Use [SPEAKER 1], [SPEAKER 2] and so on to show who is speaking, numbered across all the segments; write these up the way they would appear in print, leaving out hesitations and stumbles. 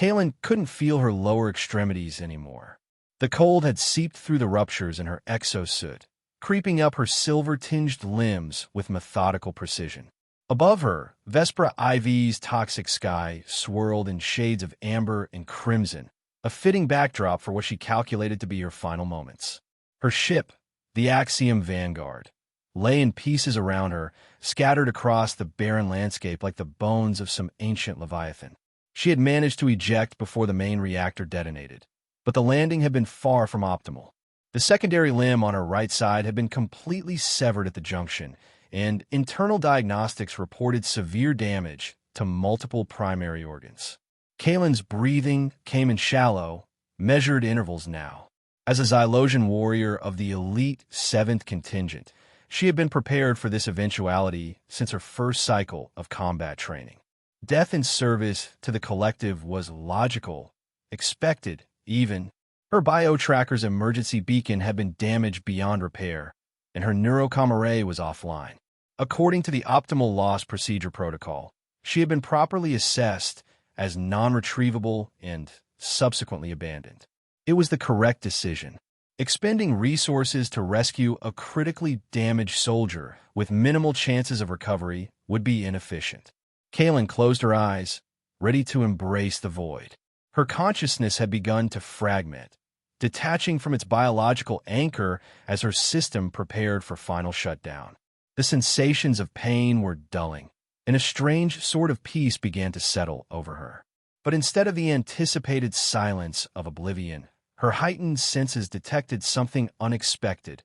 [SPEAKER 1] Kaylin couldn't feel her lower extremities anymore. The cold had seeped through the ruptures in her exosuit, creeping up her silver-tinged limbs with methodical precision. Above her, Vespera IV's toxic sky swirled in shades of amber and crimson, a fitting backdrop for what she calculated to be her final moments. Her ship, the Axiom Vanguard, lay in pieces around her, scattered across the barren landscape like the bones of some ancient leviathan. She had managed to eject before the main reactor detonated, but the landing had been far from optimal. The secondary limb on her right side had been completely severed at the junction, and internal diagnostics reported severe damage to multiple primary organs. Kaylin's breathing came in shallow, measured intervals now. As a Xylosian warrior of the elite 7th contingent, she had been prepared for this eventuality since her first cycle of combat training. Death in service to the collective was logical, expected, even. Her biotracker's emergency beacon had been damaged beyond repair, and her neurocom array was offline. According to the optimal loss procedure protocol, she had been properly assessed as non-retrievable and subsequently abandoned. It was the correct decision. Expending resources to rescue a critically damaged soldier with minimal chances of recovery would be inefficient. Kaylin closed her eyes, ready to embrace the void. Her consciousness had begun to fragment, detaching from its biological anchor as her system prepared for final shutdown. The sensations of pain were dulling, and a strange sort of peace began to settle over her. But instead of the anticipated silence of oblivion, her heightened senses detected something unexpected,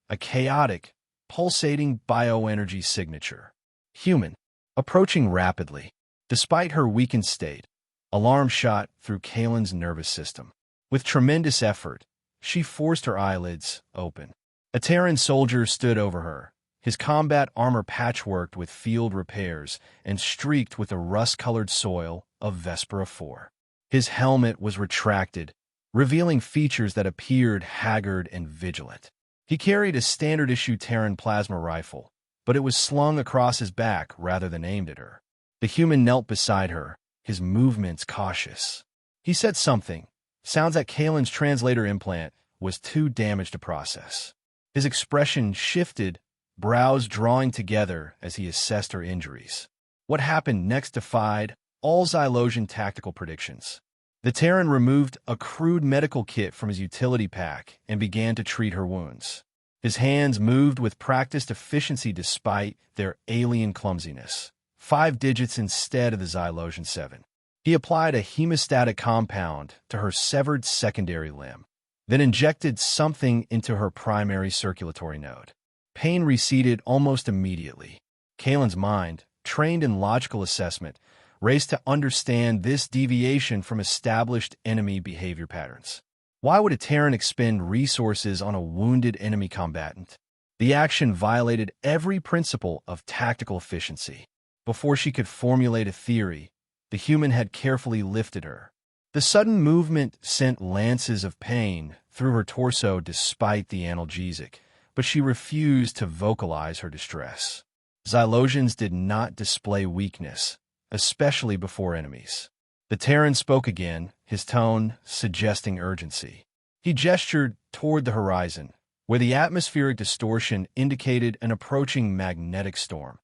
[SPEAKER 1] a chaotic, pulsating bioenergy signature. Human, approaching rapidly. Despite her weakened state, alarm shot through Kaylin's nervous system. With tremendous effort, she forced her eyelids open. A Terran soldier stood over her, his combat armor patchworked with field repairs and streaked with the rust-colored soil of Vespera 4. His helmet was retracted, revealing features that appeared haggard and vigilant. He carried a standard-issue Terran plasma rifle, but it was slung across his back rather than aimed at her. The human knelt beside her, his movements cautious. He said something, sounds that Kaylin's translator implant was too damaged to process. His expression shifted, brows drawing together as he assessed her injuries. What happened next defied all Xylosian tactical predictions. The Terran removed a crude medical kit from his utility pack and began to treat her wounds. His hands moved with practiced efficiency despite their alien clumsiness. 5 digits instead of the Xylosian 7. He applied a hemostatic compound to her severed secondary limb, then injected something into her primary circulatory node. Pain receded almost immediately. Kaylin's mind, trained in logical assessment, raced to understand this deviation from established enemy behavior patterns. Why would a Terran expend resources on a wounded enemy combatant? The action violated every principle of tactical efficiency. Before she could formulate a theory, the human had carefully lifted her. The sudden movement sent lances of pain through her torso despite the analgesic, but she refused to vocalize her distress. Xylosians did not display weakness, especially before enemies. The Terran spoke again, his tone suggesting urgency. He gestured toward the horizon, where the atmospheric distortion indicated an approaching magnetic storm,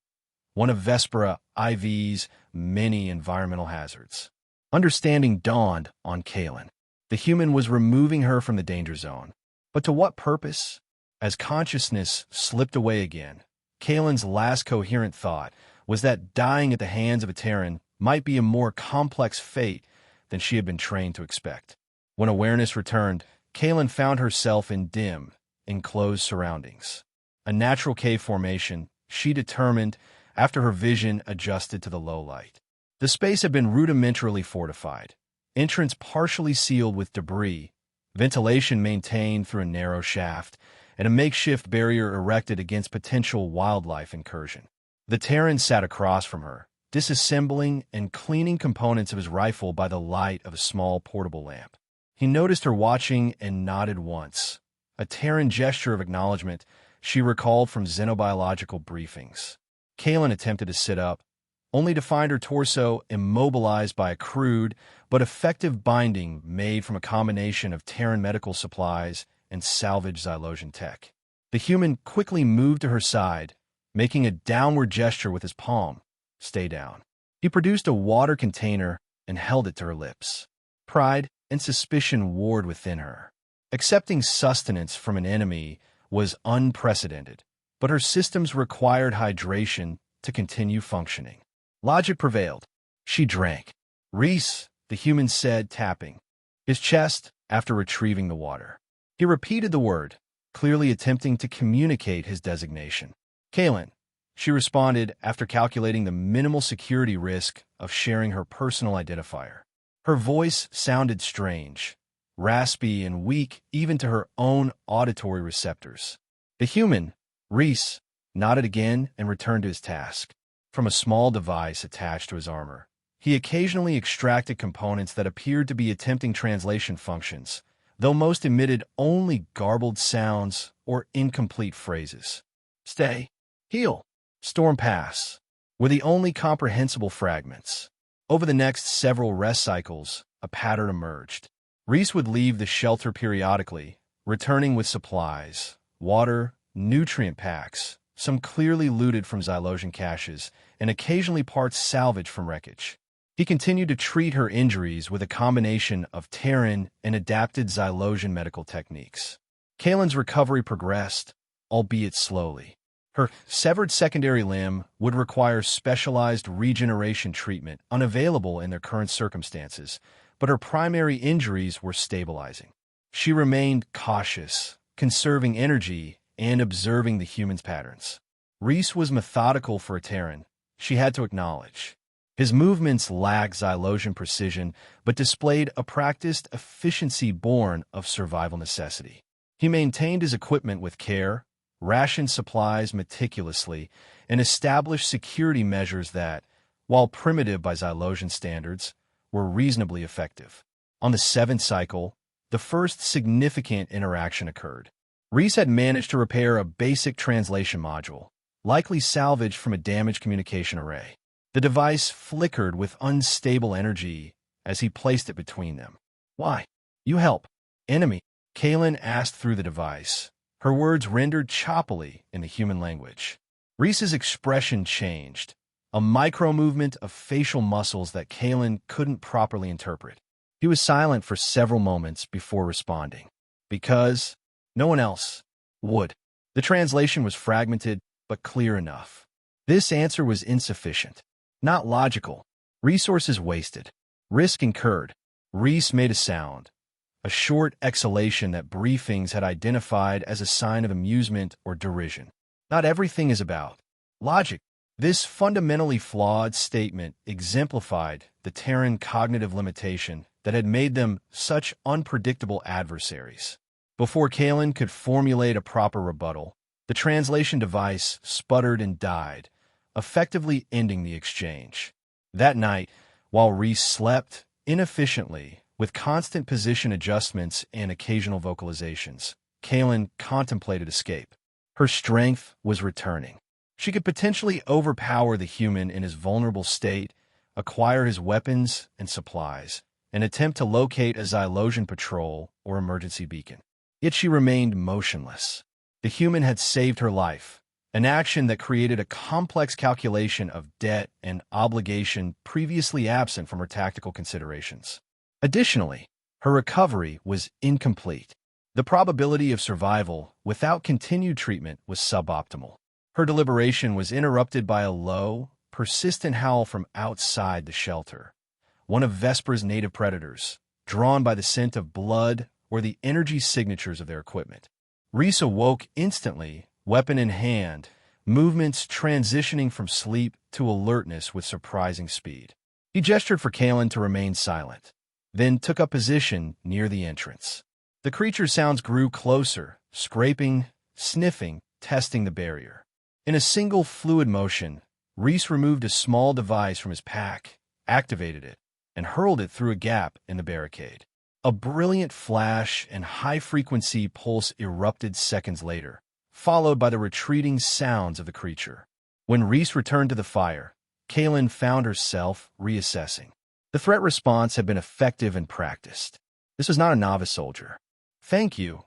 [SPEAKER 1] one of Vespera IV's many environmental hazards. Understanding dawned on Kaylin. The human was removing her from the danger zone. But to what purpose? As consciousness slipped away again, Kaylin's last coherent thought was that dying at the hands of a Terran might be a more complex fate than she had been trained to expect. When awareness returned, Kaylin found herself in dim, enclosed surroundings. A natural cave formation, she determined, after her vision adjusted to the low light. The space had been rudimentarily fortified, entrance partially sealed with debris, ventilation maintained through a narrow shaft, and a makeshift barrier erected against potential wildlife incursion. The Terran sat across from her, disassembling and cleaning components of his rifle by the light of a small portable lamp. He noticed her watching and nodded once, a Terran gesture of acknowledgement she recalled from xenobiological briefings. Kaylin attempted to sit up, only to find her torso immobilized by a crude but effective binding made from a combination of Terran medical supplies and salvaged Xylosian tech. The human quickly moved to her side, making a downward gesture with his palm. "Stay down." He produced a water container and held it to her lips. Pride and suspicion warred within her. Accepting sustenance from an enemy was unprecedented, but her systems required hydration to continue functioning. Logic prevailed. She drank. "Reese," the human said, tapping his chest after retrieving the water. He repeated the word, clearly attempting to communicate his designation. "Kalen," she responded after calculating the minimal security risk of sharing her personal identifier. Her voice sounded strange, raspy and weak even to her own auditory receptors. The human, Reese, nodded again and returned to his task. From a small device attached to his armor, he occasionally extracted components that appeared to be attempting translation functions, though most emitted only garbled sounds or incomplete phrases. "Stay," "heal," "storm pass" were the only comprehensible fragments. Over the next several rest cycles, a pattern emerged. Reese would leave the shelter periodically, returning with supplies, water, nutrient packs, some clearly looted from Xylosian caches, and occasionally parts salvaged from wreckage. He continued to treat her injuries with a combination of Terran and adapted Xylosian medical techniques. Kalen's recovery progressed, albeit slowly. Her severed secondary limb would require specialized regeneration treatment unavailable in their current circumstances, but her primary injuries were stabilizing. She remained cautious, conserving energy and observing the human's patterns. Reese was methodical for a Terran, she had to acknowledge. His movements lacked Xylosian precision, but displayed a practiced efficiency born of survival necessity. He maintained his equipment with care, rationed supplies meticulously, and established security measures that, while primitive by Xylosian standards, were reasonably effective. On the 7th cycle, the first significant interaction occurred. Reese had managed to repair a basic translation module, likely salvaged from a damaged communication array. The device flickered with unstable energy as he placed it between them. "Why? You help." "Enemy," Kalen asked through the device, her words rendered choppily in the human language. Reese's expression changed, a micro-movement of facial muscles that Kalen couldn't properly interpret. He was silent for several moments before responding. Because no one else would. The translation was fragmented, but clear enough. This answer was insufficient. Not logical. Resources wasted. Risk incurred. Reese made a sound, a short exhalation that briefings had identified as a sign of amusement or derision. Not everything is about logic. This fundamentally flawed statement exemplified the Terran cognitive limitation that had made them such unpredictable adversaries. Before Kalen could formulate a proper rebuttal, the translation device sputtered and died, effectively ending the exchange. That night, while Reese slept inefficiently, with constant position adjustments and occasional vocalizations, Kalen contemplated escape. Her strength was returning. She could potentially overpower the human in his vulnerable state, acquire his weapons and supplies, and attempt to locate a Xylosian patrol or emergency beacon. Yet she remained motionless. The human had saved her life, an action that created a complex calculation of debt and obligation previously absent from her tactical considerations. Additionally, her recovery was incomplete. The probability of survival without continued treatment was suboptimal. Her deliberation was interrupted by a low, persistent howl from outside the shelter, one of Vesper's native predators, drawn by the scent of blood or the energy signatures of their equipment. Reese awoke instantly, weapon in hand, movements transitioning from sleep to alertness with surprising speed. He gestured for Kalen to remain silent, then took up position near the entrance. The creature's sounds grew closer, scraping, sniffing, testing the barrier. In a single fluid motion, Reese removed a small device from his pack, activated it, and hurled it through a gap in the barricade. A brilliant flash and high-frequency pulse erupted seconds later, followed by the retreating sounds of the creature. When Reese returned to the fire, Kaylin found herself reassessing. The threat response had been effective and practiced. This was not a novice soldier. "Thank you,"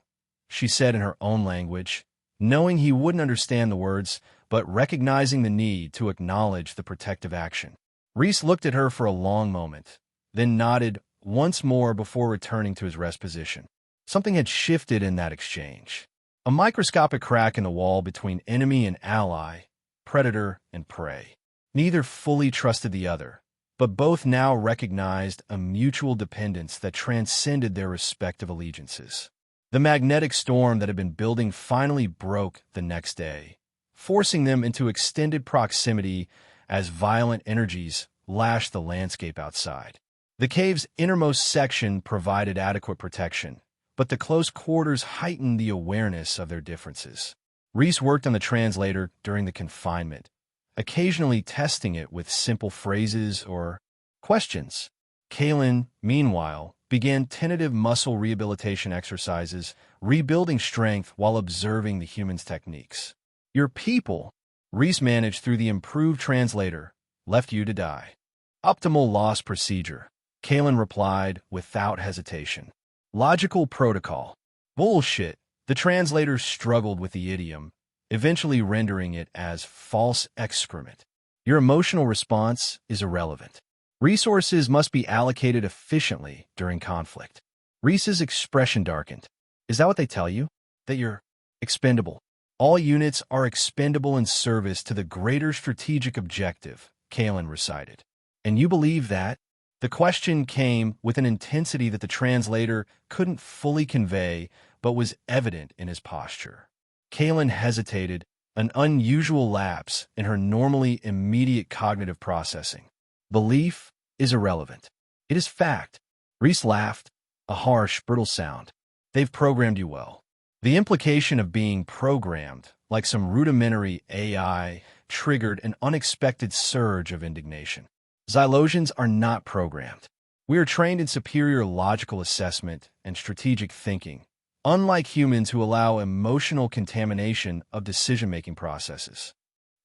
[SPEAKER 1] she said in her own language, knowing he wouldn't understand the words, but recognizing the need to acknowledge the protective action. Reese looked at her for a long moment, then nodded once more before returning to his rest position. Something had shifted in that exchange. A microscopic crack in the wall between enemy and ally, predator and prey. Neither fully trusted the other, but both now recognized a mutual dependence that transcended their respective allegiances. The magnetic storm that had been building finally broke the next day, forcing them into extended proximity as violent energies lashed the landscape outside. The cave's innermost section provided adequate protection, but the close quarters heightened the awareness of their differences. Reese worked on the translator during the confinement, occasionally testing it with simple phrases or questions. Kaylin, meanwhile, began tentative muscle rehabilitation exercises, rebuilding strength while observing the human's techniques. "Your people," Reese managed through the improved translator, "left you to die." "Optimal loss procedure," Kaylin replied without hesitation. "Logical protocol." "Bullshit." The translator struggled with the idiom, eventually rendering it as false excrement. "Your emotional response is irrelevant. Resources must be allocated efficiently during conflict." Reese's expression darkened. "Is that what they tell you? That you're expendable?" "All units are expendable in service to the greater strategic objective," Kaylin recited. "And you believe that?" The question came with an intensity that the translator couldn't fully convey, but was evident in his posture. Kaylin hesitated, an unusual lapse in her normally immediate cognitive processing. "Belief is irrelevant. It is fact." Reese laughed, a harsh, brittle sound. "They've programmed you well." The implication of being programmed, like some rudimentary AI, triggered an unexpected surge of indignation. "Xylosians are not programmed. We are trained in superior logical assessment and strategic thinking, unlike humans who allow emotional contamination of decision-making processes."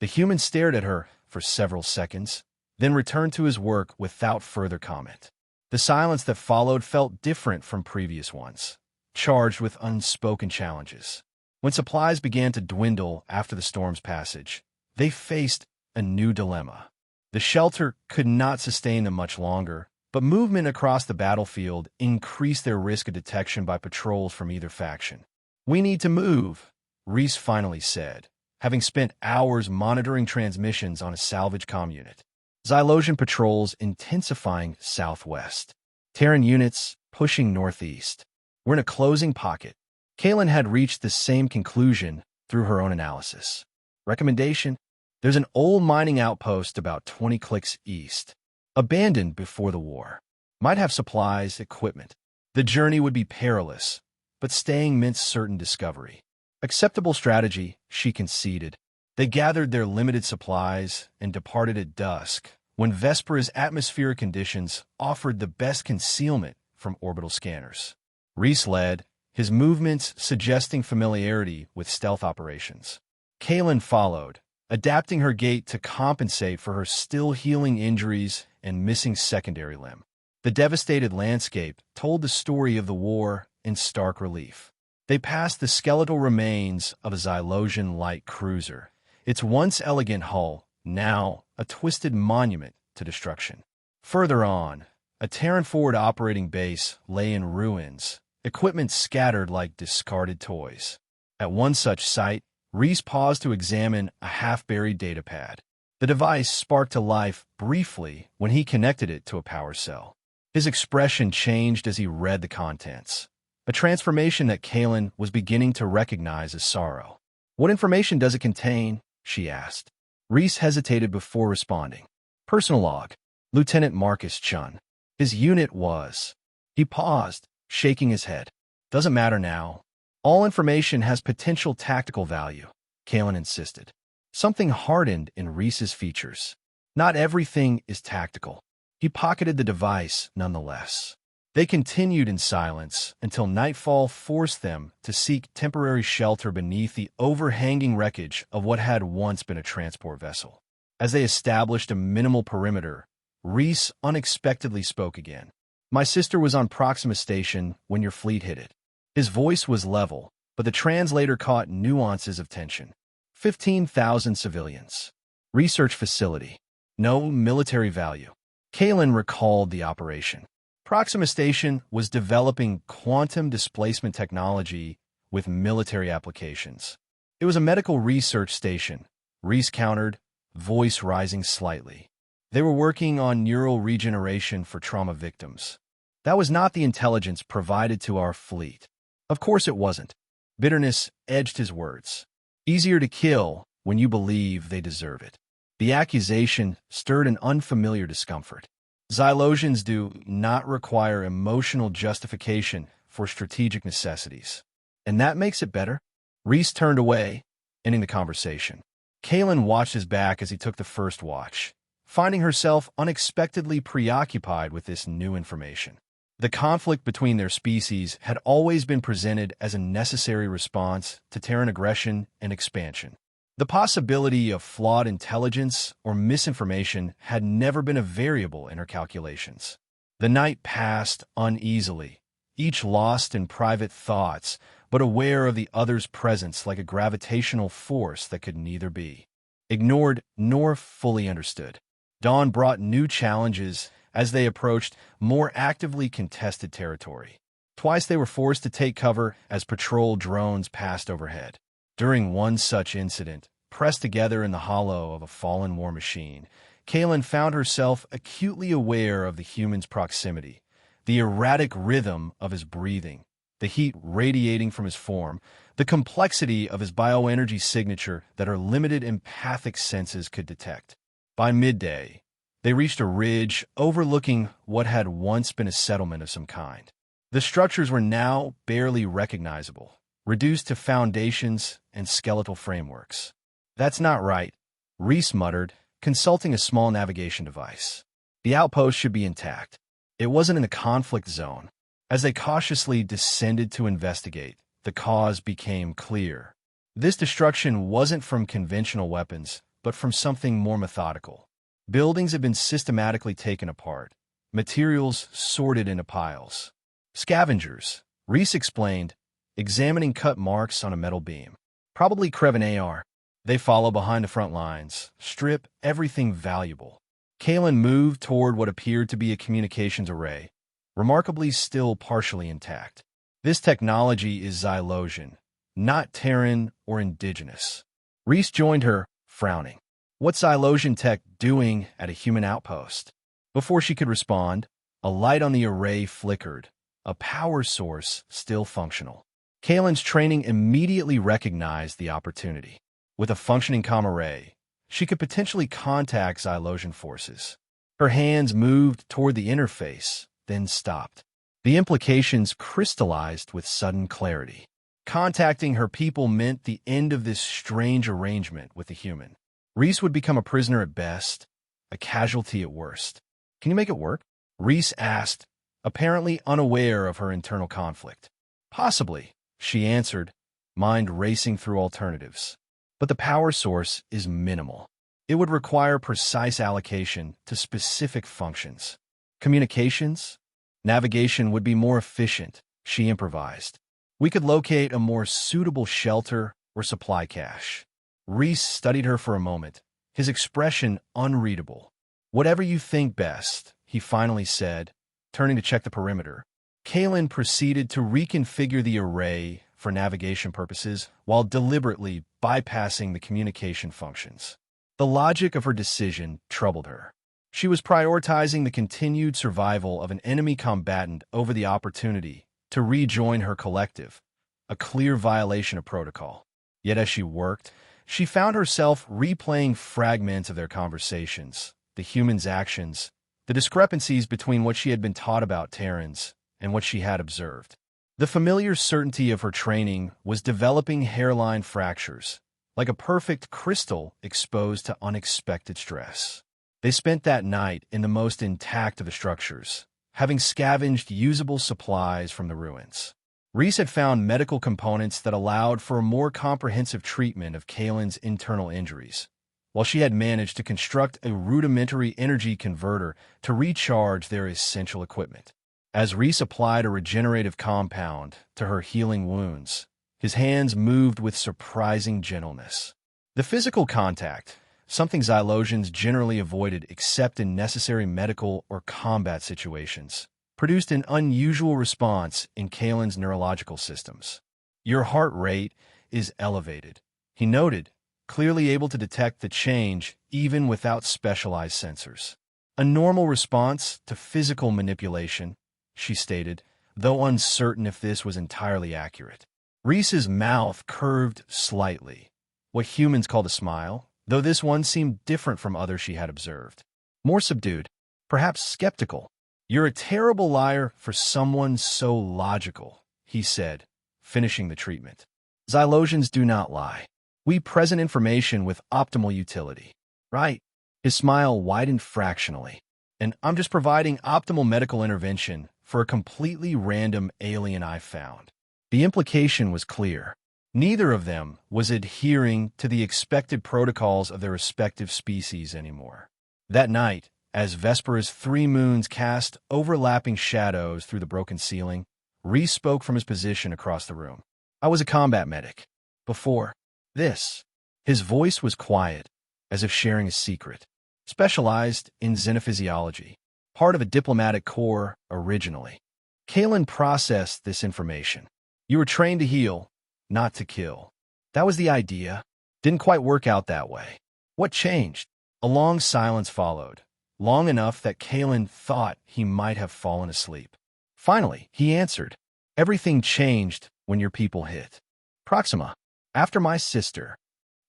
[SPEAKER 1] The human stared at her for several seconds, then returned to his work without further comment. The silence that followed felt different from previous ones, charged with unspoken challenges. When supplies began to dwindle after the storm's passage, they faced a new dilemma. The shelter could not sustain them much longer, but movement across the battlefield increased their risk of detection by patrols from either faction. "We need to move," Reese finally said, having spent hours monitoring transmissions on a salvage comm unit. Xylosian patrols intensifying southwest. Terran units pushing northeast. "We're in a closing pocket." Kaylin had reached the same conclusion through her own analysis. Recommendation: there's an old mining outpost about 20 clicks east, abandoned before the war. Might have supplies, equipment. The journey would be perilous, but staying meant certain discovery. Acceptable strategy, she conceded. They gathered their limited supplies and departed at dusk, when Vespera's atmospheric conditions offered the best concealment from orbital scanners. Reese led, his movements suggesting familiarity with stealth operations. Kaylin followed, adapting her gait to compensate for her still-healing injuries and missing secondary limb. The devastated landscape told the story of the war in stark relief. They passed the skeletal remains of a Xylosian light cruiser, its once elegant hull now a twisted monument to destruction. Further on, a Terran forward operating base lay in ruins, equipment scattered like discarded toys. At one such site, Reese paused to examine a half-buried datapad. The device sparked to life briefly when he connected it to a power cell. His expression changed as he read the contents, a transformation that Kaylin was beginning to recognize as sorrow. "What information does it contain?" she asked. Reese hesitated before responding. "Personal log. Lieutenant Marcus Chun. His unit was..." He paused, shaking his head. "Doesn't matter now. All information has potential tactical value," Kaylin insisted. Something hardened in Reese's features. Not everything is tactical. He pocketed the device nonetheless. They continued in silence until nightfall forced them to seek temporary shelter beneath the overhanging wreckage of what had once been a transport vessel. As they established a minimal perimeter, Reese unexpectedly spoke again. "My sister was on Proxima Station when your fleet hit it." His voice was level, but the translator caught nuances of tension. 15,000 civilians. Research facility. No military value. Kalen recalled the operation. Proxima Station was developing quantum displacement technology with military applications. It was a medical research station, Reese countered, voice rising slightly. They were working on neural regeneration for trauma victims. That was not the intelligence provided to our fleet. Of course it wasn't. Bitterness edged his words. Easier to kill when you believe they deserve it. The accusation stirred an unfamiliar discomfort. Xylosians do not require emotional justification for strategic necessities. And that makes it better? Reese turned away, ending the conversation. Kalen watched his back as he took the first watch, finding herself unexpectedly preoccupied with this new information. The conflict between their species had always been presented as a necessary response to Terran aggression and expansion. The possibility of flawed intelligence or misinformation had never been a variable in her calculations. The night passed uneasily, each lost in private thoughts, but aware of the other's presence like a gravitational force that could neither be ignored nor fully understood. Dawn brought new challenges as they approached more actively contested territory. Twice they were forced to take cover as patrol drones passed overhead. During one such incident, pressed together in the hollow of a fallen war machine, Kalen found herself acutely aware of the human's proximity, the erratic rhythm of his breathing, the heat radiating from his form, the complexity of his bioenergy signature that her limited empathic senses could detect. By midday, they reached a ridge overlooking what had once been a settlement of some kind. The structures were now barely recognizable, reduced to foundations and skeletal frameworks. "That's not right," Reese muttered, consulting a small navigation device. The outpost should be intact. It wasn't in a conflict zone. As they cautiously descended to investigate, the cause became clear. This destruction wasn't from conventional weapons, but from something more methodical. Buildings had been systematically taken apart, materials sorted into piles. "Scavengers," Reese explained, examining cut marks on a metal beam. "Probably Krevan AR. They follow behind the front lines, strip everything valuable." Kalen moved toward what appeared to be a communications array, remarkably still partially intact. This technology is Xylosian, not Terran or indigenous. Reese joined her, frowning. What's Xylosian tech doing at a human outpost? Before she could respond, a light on the array flickered, a power source still functional. Kalen's training immediately recognized the opportunity. With a functioning comm array, she could potentially contact Xylosian forces. Her hands moved toward the interface, then stopped. The implications crystallized with sudden clarity. Contacting her people meant the end of this strange arrangement with the human. Reese would become a prisoner at best, a casualty at worst. "Can you make it work?" Reese asked, apparently unaware of her internal conflict. "Possibly," she answered, mind racing through alternatives. "But the power source is minimal. It would require precise allocation to specific functions. Communications? Navigation would be more efficient," she improvised. "We could locate a more suitable shelter or supply cache." Reese studied her for a moment, his expression unreadable. "Whatever you think best," he finally said, turning to check the perimeter. Kalen proceeded to reconfigure the array for navigation purposes while deliberately bypassing the communication functions. The logic of her decision troubled her. She was prioritizing the continued survival of an enemy combatant over the opportunity to rejoin her collective, a clear violation of protocol. Yet as she worked, she found herself replaying fragments of their conversations, the humans' actions, the discrepancies between what she had been taught about Terrans and what she had observed. The familiar certainty of her training was developing hairline fractures, like a perfect crystal exposed to unexpected stress. They spent that night in the most intact of the structures, having scavenged usable supplies from the ruins. Reese had found medical components that allowed for a more comprehensive treatment of Kalen's internal injuries, while she had managed to construct a rudimentary energy converter to recharge their essential equipment. As Reese applied a regenerative compound to her healing wounds, his hands moved with surprising gentleness. The physical contact, something Xylosians generally avoided except in necessary medical or combat situations, produced an unusual response in Kalen's neurological systems. "Your heart rate is elevated," he noted, clearly able to detect the change even without specialized sensors. "A normal response to physical manipulation," she stated, though uncertain if this was entirely accurate. Reese's mouth curved slightly, what humans called a smile, though this one seemed different from others she had observed. More subdued, perhaps skeptical. "You're a terrible liar for someone so logical," he said, finishing the treatment. "Xylosians do not lie. We present information with optimal utility." "Right." His smile widened fractionally. "And I'm just providing optimal medical intervention for a completely random alien I found." The implication was clear. Neither of them was adhering to the expected protocols of their respective species anymore. That night, as Vespera's 3 moons cast overlapping shadows through the broken ceiling, Reese spoke from his position across the room. "I was a combat medic. Before this." His voice was quiet, as if sharing a secret. "Specialized in xenophysiology. Part of a diplomatic corps originally." Kalen processed this information. "You were trained to heal, not to kill. That was the idea. Didn't quite work out that way. What changed?" A long silence followed, long enough that Kalen thought he might have fallen asleep. Finally, he answered, "Everything changed when your people hit. Proxima. After my sister."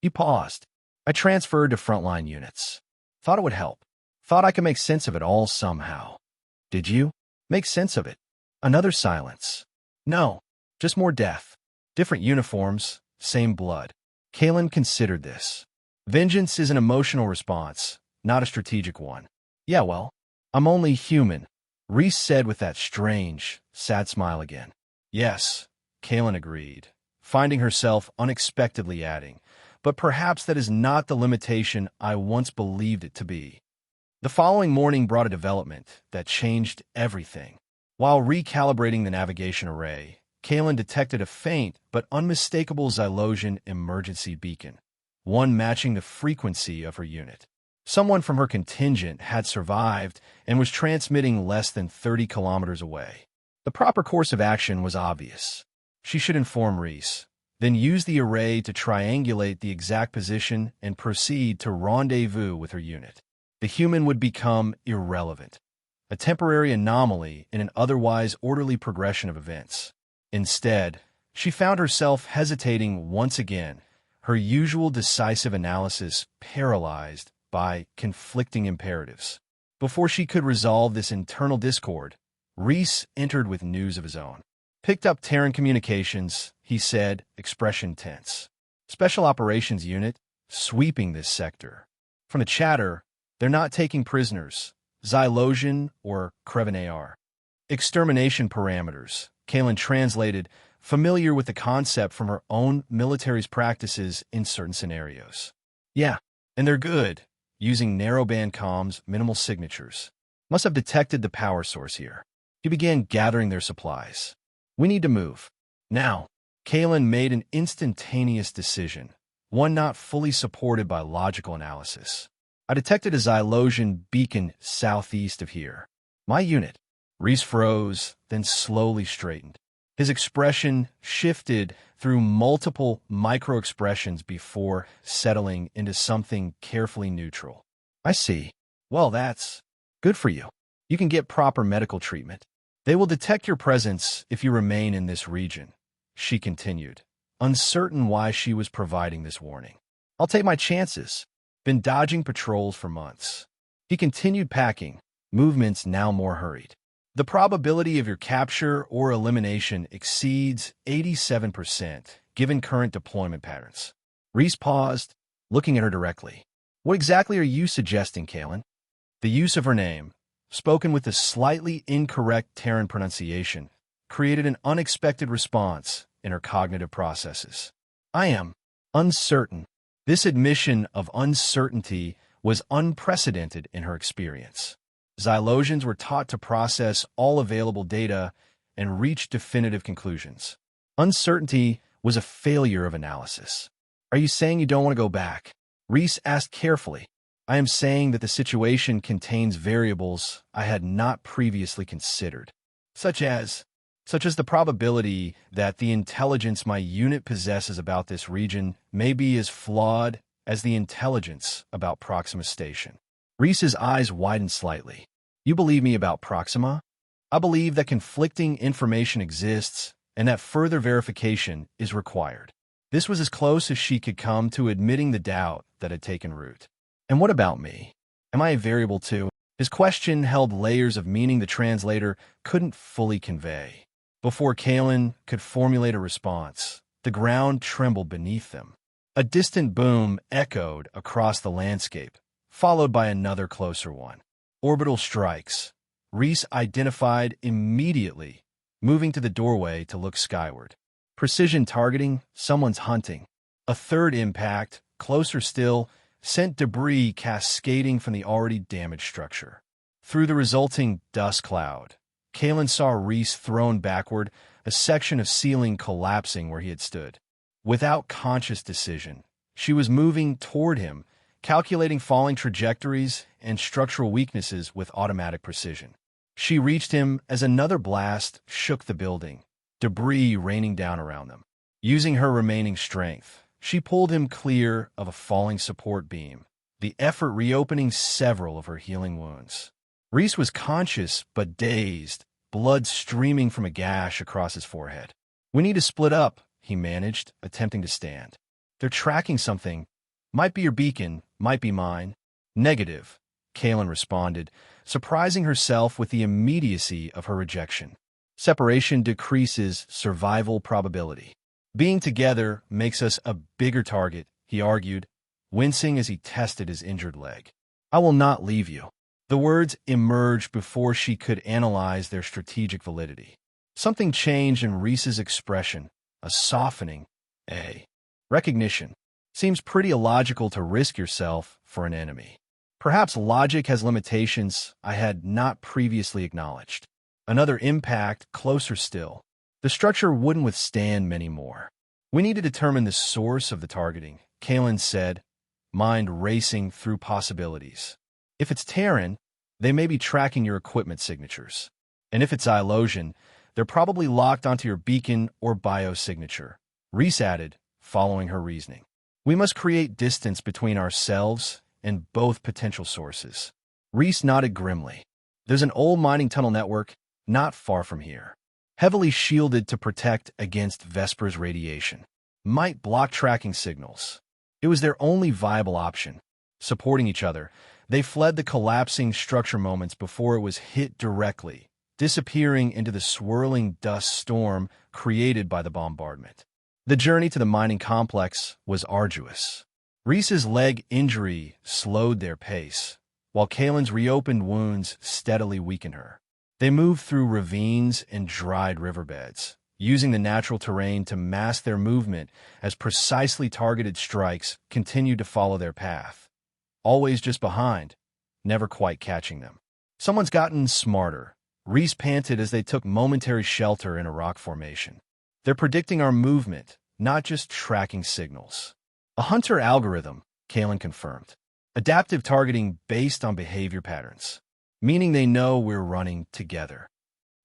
[SPEAKER 1] He paused. "I transferred to frontline units. Thought it would help. Thought I could make sense of it all somehow." "Did you? Make sense of it?" Another silence. "No, just more death. Different uniforms, same blood." Kalen considered this. "Vengeance is an emotional response, not a strategic one." "Yeah, well, I'm only human," Reese said with that strange, sad smile again. "Yes," Kalen agreed, finding herself unexpectedly adding, "but perhaps that is not the limitation I once believed it to be." The following morning brought a development that changed everything. While recalibrating the navigation array, Kalen detected a faint but unmistakable Xylosian emergency beacon, one matching the frequency of her unit. Someone from her contingent had survived and was transmitting less than 30 kilometers away. The proper course of action was obvious. She should inform Reese, then use the array to triangulate the exact position and proceed to rendezvous with her unit. The human would become irrelevant, a temporary anomaly in an otherwise orderly progression of events. Instead, she found herself hesitating once again, her usual decisive analysis paralyzed by conflicting imperatives. Before she could resolve this internal discord, Reese entered with news of his own. "Picked up Terran communications," he said, expression tense. "Special Operations Unit, sweeping this sector. From the chatter, they're not taking prisoners, Xylosian or Kreven AR. Extermination parameters," Kalen translated, familiar with the concept from her own military's practices in certain scenarios. "Yeah, and they're good, using narrowband comms, minimal signatures. Must have detected the power source here." He began gathering their supplies. "We need to move. Now." Kalen made an instantaneous decision, one not fully supported by logical analysis. "I detected a Xylosian beacon southeast of here. My unit." Reese froze, then slowly straightened. His expression shifted through multiple micro-expressions before settling into something carefully neutral. "I see. Well, that's good for you. You can get proper medical treatment. They will detect your presence if you remain in this region," she continued, uncertain why she was providing this warning. "I'll take my chances. Been dodging patrols for months." He continued packing, movements now more hurried. "The probability of your capture or elimination exceeds 87%, given current deployment patterns." Reese paused, looking at her directly. "What exactly are you suggesting, Kalen?" The use of her name, spoken with a slightly incorrect Terran pronunciation, created an unexpected response in her cognitive processes. "I am uncertain." This admission of uncertainty was unprecedented in her experience. Xylosians were taught to process all available data and reach definitive conclusions. Uncertainty was a failure of analysis. Are you saying you don't want to go back? Reese asked carefully. I am saying that the situation contains variables I had not previously considered, such as the probability that the intelligence my unit possesses about this region may be as flawed as the intelligence about Proxima Station. Reese's eyes widened slightly. You believe me about Proxima? I believe that conflicting information exists and that further verification is required. This was as close as she could come to admitting the doubt that had taken root. And what about me? Am I a variable too? His question held layers of meaning the translator couldn't fully convey. Before Kalen could formulate a response, the ground trembled beneath them. A distant boom echoed across the landscape, followed by another closer one. Orbital strikes. Reese identified immediately, moving to the doorway to look skyward. Precision targeting, someone's hunting. A third impact, closer still, sent debris cascading from the already damaged structure. Through the resulting dust cloud, Kalen saw Reese thrown backward, a section of ceiling collapsing where he had stood. Without conscious decision, she was moving toward him, calculating falling trajectories and structural weaknesses with automatic precision. She reached him as another blast shook the building, debris raining down around them. Using her remaining strength, she pulled him clear of a falling support beam, the effort reopening several of her healing wounds. Reese was conscious but dazed, blood streaming from a gash across his forehead. We need to split up, he managed, attempting to stand. They're tracking something. Might be your beacon, might be mine. Negative, Kalen responded, surprising herself with the immediacy of her rejection. Separation decreases survival probability. Being together makes us a bigger target, he argued, wincing as he tested his injured leg. I will not leave you. The words emerged before she could analyze their strategic validity. Something changed in Reese's expression, a softening, a recognition. Seems pretty illogical to risk yourself for an enemy. Perhaps logic has limitations I had not previously acknowledged. Another impact, closer still. The structure wouldn't withstand many more. We need to determine the source of the targeting, Kalen said, mind racing through possibilities. If it's Terran, they may be tracking your equipment signatures. And if it's Ilosian, they're probably locked onto your beacon or biosignature. Reese added, following her reasoning. We must create distance between ourselves and both potential sources. Reese nodded grimly. There's an old mining tunnel network not far from here, heavily shielded to protect against Vesper's radiation. Might block tracking signals. It was their only viable option. Supporting each other, they fled the collapsing structure moments before it was hit directly, disappearing into the swirling dust storm created by the bombardment. The journey to the mining complex was arduous. Reese's leg injury slowed their pace, while Kalen's reopened wounds steadily weakened her. They moved through ravines and dried riverbeds, using the natural terrain to mask their movement as precisely targeted strikes continued to follow their path. Always just behind, never quite catching them. Someone's gotten smarter. Reese panted as they took momentary shelter in a rock formation. They're predicting our movement, not just tracking signals. A hunter algorithm, Kalen confirmed. Adaptive targeting based on behavior patterns, meaning they know we're running together.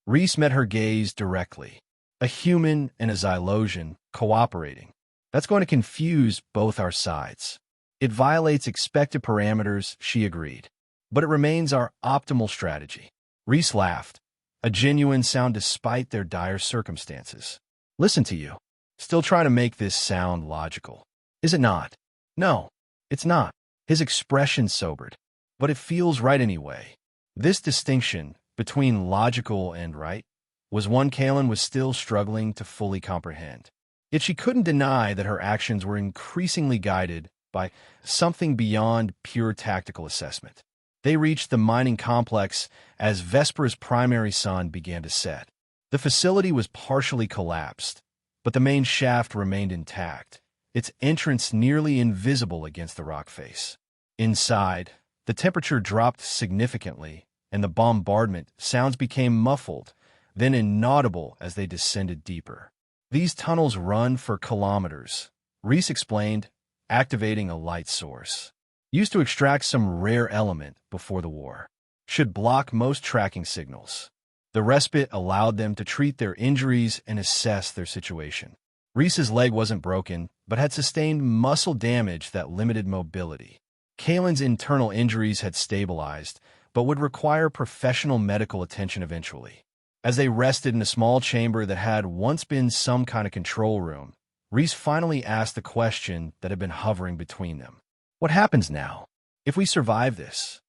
[SPEAKER 1] Reese met her gaze directly. A human and a Xylosian cooperating. That's going to confuse both our sides. It violates expected parameters, she agreed. But it remains our optimal strategy. Reese laughed, a genuine sound despite their dire circumstances. Listen to you. Still trying to make this sound logical. Is it not? No, it's not. His expression sobered. But it feels right anyway. This distinction between logical and right was one Kalen was still struggling to fully comprehend. Yet she couldn't deny that her actions were increasingly guided by something beyond pure tactical assessment. They reached the mining complex as Vespera's primary sun began to set. The facility was partially collapsed, but the main shaft remained intact, its entrance nearly invisible against the rock face. Inside, the temperature dropped significantly, and the bombardment sounds became muffled, then inaudible as they descended deeper. These tunnels run for kilometers, Reese explained, activating a light source. Used to extract some rare element before the war. Should block most tracking signals. The respite allowed them to treat their injuries and assess their situation. Reese's leg wasn't broken, but had sustained muscle damage that limited mobility. Kalen's internal injuries had stabilized, but would require professional medical attention eventually. As they rested in a small chamber that had once been some kind of control room, Reese finally asked the question that had been hovering between them. What happens now, if we survive this?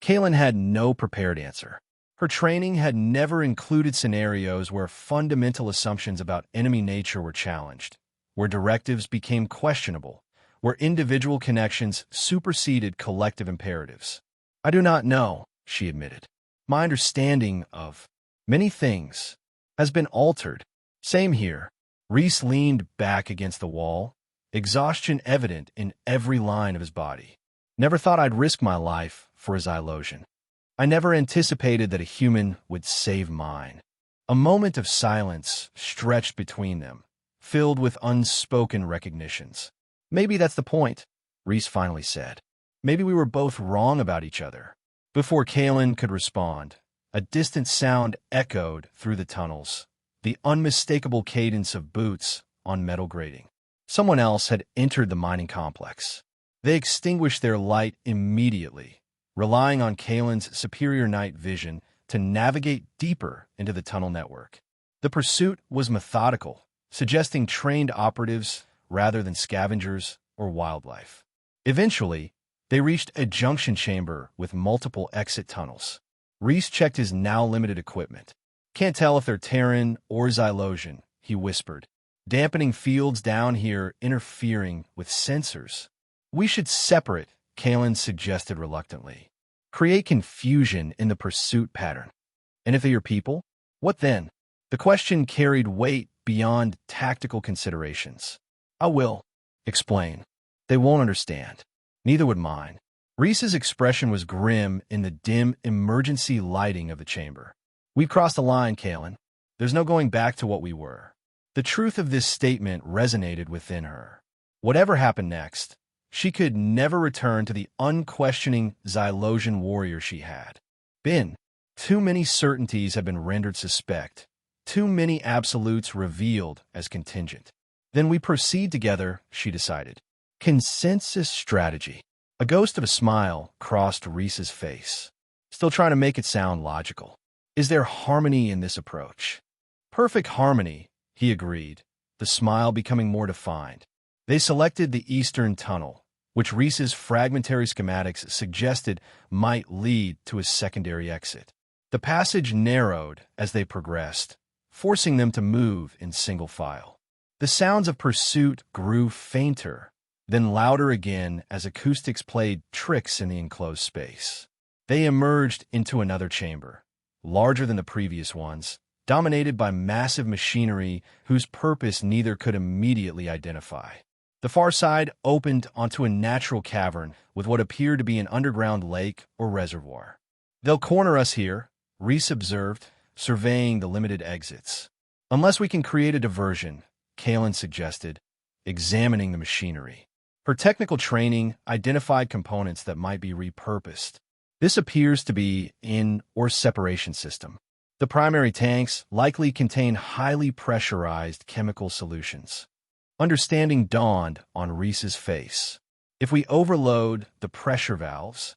[SPEAKER 1] Kalen had no prepared answer. Her training had never included scenarios where fundamental assumptions about enemy nature were challenged, where directives became questionable, where individual connections superseded collective imperatives. I do not know, she admitted. My understanding of many things has been altered. Same here. Reese leaned back against the wall, exhaustion evident in every line of his body. Never thought I'd risk my life for a Xylosion. I never anticipated that a human would save mine. A moment of silence stretched between them, filled with unspoken recognitions. Maybe that's the point, Reese finally said. Maybe we were both wrong about each other. Before Kalen could respond, a distant sound echoed through the tunnels, the unmistakable cadence of boots on metal grating. Someone else had entered the mining complex. They extinguished their light immediately, relying on Kalen's superior night vision to navigate deeper into the tunnel network. The pursuit was methodical, suggesting trained operatives rather than scavengers or wildlife. Eventually, they reached a junction chamber with multiple exit tunnels. Reese checked his now-limited equipment. Can't tell if they're Terran or Xylosian, he whispered, dampening fields down here interfering with sensors. We should separate, Kalen suggested reluctantly. Create confusion in the pursuit pattern. And if they're your people, what then? The question carried weight beyond tactical considerations. I will explain. They won't understand. Neither would mine. Reese's expression was grim in the dim emergency lighting of the chamber. We've crossed the line, Kalen. There's no going back to what we were. The truth of this statement resonated within her. Whatever happened next, she could never return to the unquestioning Xylosian warrior she had been. Too many certainties had been rendered suspect, too many absolutes revealed as contingent. Then we proceed together, she decided. Consensus strategy. A ghost of a smile crossed Reese's face. Still trying to make it sound logical. Is there harmony in this approach? Perfect harmony, he agreed, the smile becoming more defined. They selected the eastern tunnel, which Reese's fragmentary schematics suggested might lead to a secondary exit. The passage narrowed as they progressed, forcing them to move in single file. The sounds of pursuit grew fainter, then louder again as acoustics played tricks in the enclosed space. They emerged into another chamber, larger than the previous ones, dominated by massive machinery whose purpose neither could immediately identify. The far side opened onto a natural cavern with what appeared to be an underground lake or reservoir. They'll corner us here, Reese observed, surveying the limited exits. Unless we can create a diversion, Kalen suggested, examining the machinery. Her technical training identified components that might be repurposed. This appears to be in or separation system. The primary tanks likely contain highly pressurized chemical solutions. Understanding dawned on Reese's face. If we overload the pressure valves,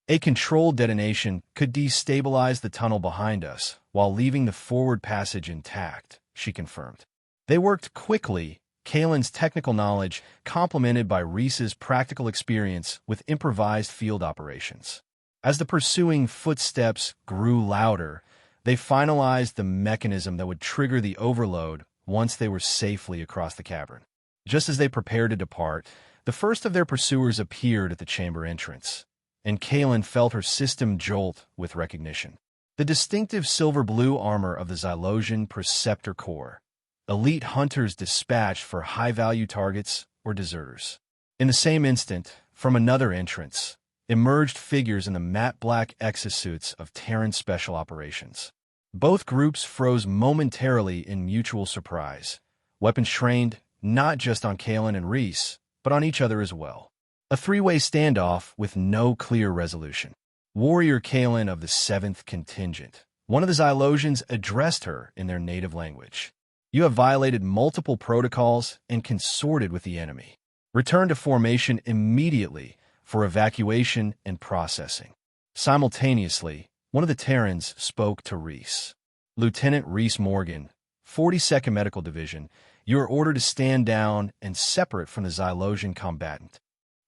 [SPEAKER 1] a controlled detonation could destabilize the tunnel behind us while leaving the forward passage intact, she confirmed. They worked quickly, Kalen's technical knowledge complemented by Reese's practical experience with improvised field operations. As the pursuing footsteps grew louder, they finalized the mechanism that would trigger the overload once they were safely across the cavern. Just as they prepared to depart, the first of their pursuers appeared at the chamber entrance, and Kalen felt her system jolt with recognition. The distinctive silver-blue armor of the Xylosian Preceptor Corps, elite hunters dispatched for high-value targets or deserters. In the same instant, from another entrance, emerged figures in the matte black exosuits of Terran Special Operations. Both groups froze momentarily in mutual surprise, weapons trained not just on Kalen and Reese, but on each other as well. A three-way standoff with no clear resolution. Warrior Kalen of the 7th Contingent. One of the Xylosians addressed her in their native language. You have violated multiple protocols and consorted with the enemy. Return to formation immediately for evacuation and processing. Simultaneously, one of the Terrans spoke to Reese. Lieutenant Reese Morgan, 42nd Medical Division, you are ordered to stand down and separate from the Xylosian combatant.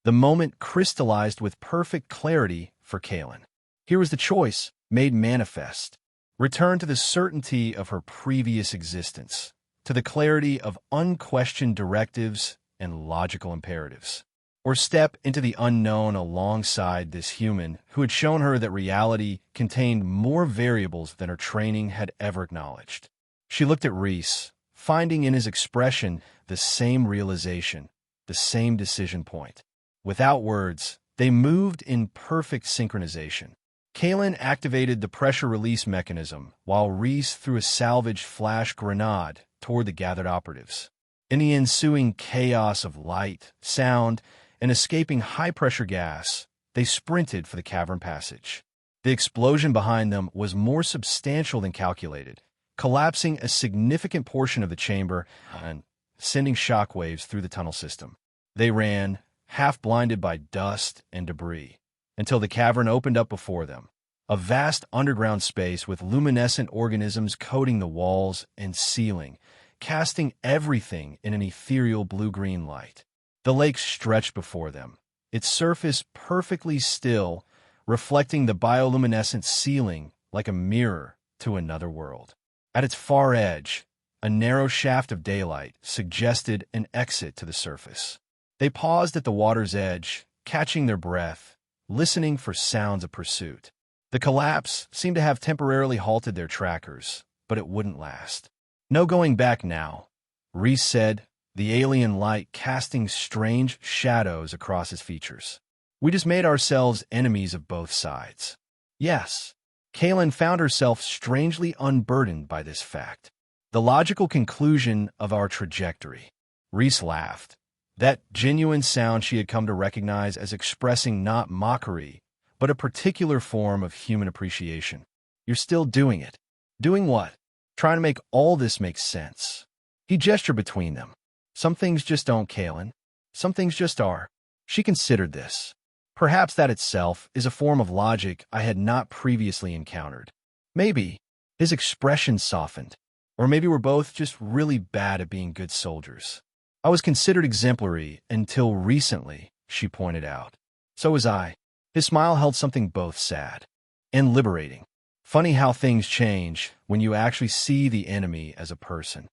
[SPEAKER 1] The moment crystallized with perfect clarity for Kalen. Here was the choice made manifest. Return to the certainty of her previous existence, to the clarity of unquestioned directives and logical imperatives. Or step into the unknown alongside this human who had shown her that reality contained more variables than her training had ever acknowledged. She looked at Reese, finding in his expression the same realization, the same decision point. Without words, they moved in perfect synchronization. Kalen activated the pressure release mechanism, while Reese threw a salvaged flash grenade toward the gathered operatives. In the ensuing chaos of light, sound, and escaping high-pressure gas, they sprinted for the cavern passage. The explosion behind them was more substantial than calculated, collapsing a significant portion of the chamber and sending shockwaves through the tunnel system. They ran, half-blinded by dust and debris, until the cavern opened up before them, a vast underground space with luminescent organisms coating the walls and ceiling, casting everything in an ethereal blue-green light. The lake stretched before them, its surface perfectly still, reflecting the bioluminescent ceiling like a mirror to another world. At its far edge, a narrow shaft of daylight suggested an exit to the surface. They paused at the water's edge, catching their breath, listening for sounds of pursuit. The collapse seemed to have temporarily halted their trackers, but it wouldn't last. No going back now, Reese said, the alien light casting strange shadows across his features. We just made ourselves enemies of both sides. Yes, Kalen found herself strangely unburdened by this fact. The logical conclusion of our trajectory. Reese laughed. That genuine sound she had come to recognize as expressing not mockery, but a particular form of human appreciation. You're still doing it. Doing what? Trying to make all this make sense. He gestured between them. Some things just don't, Kalen. Some things just are. She considered this. Perhaps that itself is a form of logic I had not previously encountered. Maybe. His expression softened. Or maybe we're both just really bad at being good soldiers. I was considered exemplary until recently, she pointed out. So was I. His smile held something both sad and liberating. Funny how things change when you actually see the enemy as a person.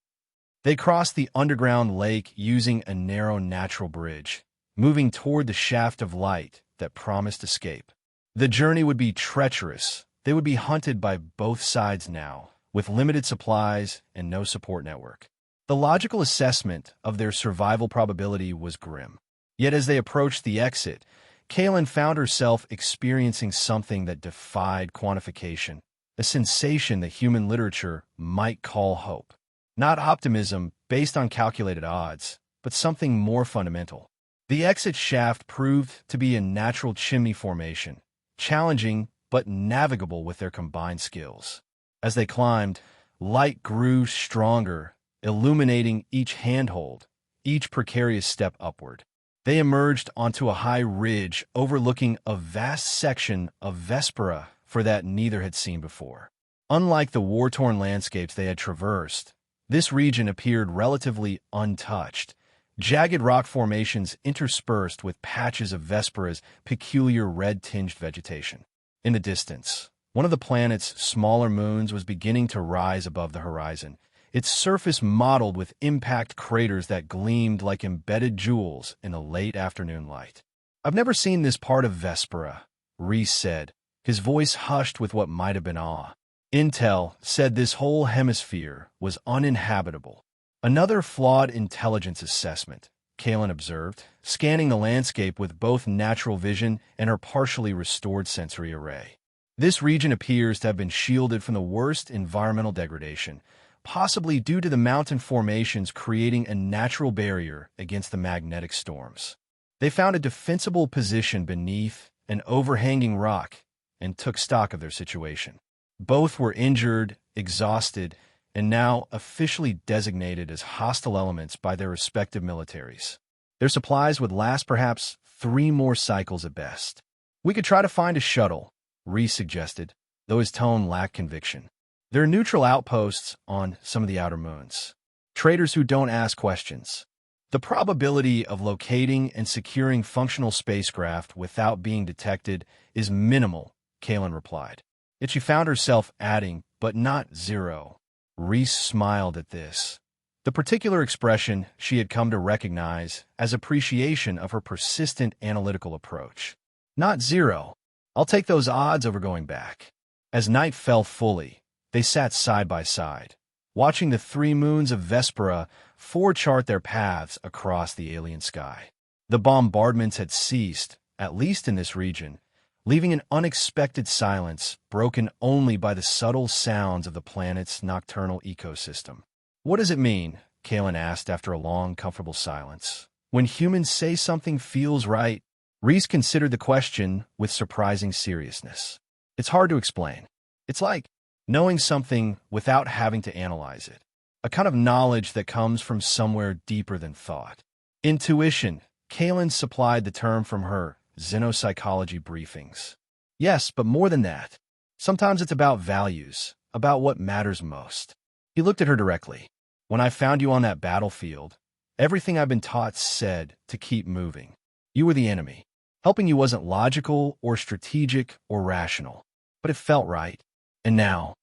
[SPEAKER 1] They crossed the underground lake using a narrow natural bridge, moving toward the shaft of light that promised escape. The journey would be treacherous. They would be hunted by both sides now, with limited supplies and no support network. The logical assessment of their survival probability was grim. Yet as they approached the exit, Kalen found herself experiencing something that defied quantification, a sensation that human literature might call hope. Not optimism based on calculated odds, but something more fundamental. The exit shaft proved to be a natural chimney formation, challenging but navigable with their combined skills. As they climbed, light grew stronger, illuminating each handhold, each precarious step upward. They emerged onto a high ridge overlooking a vast section of Vespera for that neither had seen before. Unlike the war-torn landscapes they had traversed, this region appeared relatively untouched, jagged rock formations interspersed with patches of Vespera's peculiar red-tinged vegetation. In the distance, one of the planet's smaller moons was beginning to rise above the horizon, its surface mottled with impact craters that gleamed like embedded jewels in the late afternoon light. I've never seen this part of Vespera, Reese said, his voice hushed with what might have been awe. Intel said this whole hemisphere was uninhabitable. Another flawed intelligence assessment, Kalen observed, scanning the landscape with both natural vision and her partially restored sensory array. This region appears to have been shielded from the worst environmental degradation, possibly due to the mountain formations creating a natural barrier against the magnetic storms. They found a defensible position beneath an overhanging rock and took stock of their situation. Both were injured, exhausted, and now officially designated as hostile elements by their respective militaries. Their supplies would last perhaps 3 more cycles at best. "We could try to find a shuttle," Reese suggested, though his tone lacked conviction. "There are neutral outposts on some of the outer moons. Traders who don't ask questions. The probability of locating and securing functional spacecraft without being detected is minimal," Kalen replied. Yet she found herself adding, "but not 0." Reese smiled at this, the particular expression she had come to recognize as appreciation of her persistent analytical approach. "Not 0. I'll take those odds over going back." As night fell fully, they sat side by side, watching the 3 moons of Vespera forechart their paths across the alien sky. The bombardments had ceased, at least in this region, leaving an unexpected silence broken only by the subtle sounds of the planet's nocturnal ecosystem. "What does it mean?" Kalen asked after a long, comfortable silence. "When humans say something feels right?" Reese considered the question with surprising seriousness. "It's hard to explain. It's like knowing something without having to analyze it. A kind of knowledge that comes from somewhere deeper than thought." "Intuition," Kalen supplied the term from her xenopsychology briefings. "Yes, but more than that. Sometimes it's about values, about what matters most." He looked at her directly. "When I found you on that battlefield, everything I've been taught said to keep moving. You were the enemy. Helping you wasn't logical or strategic or rational, but it felt right. And now,"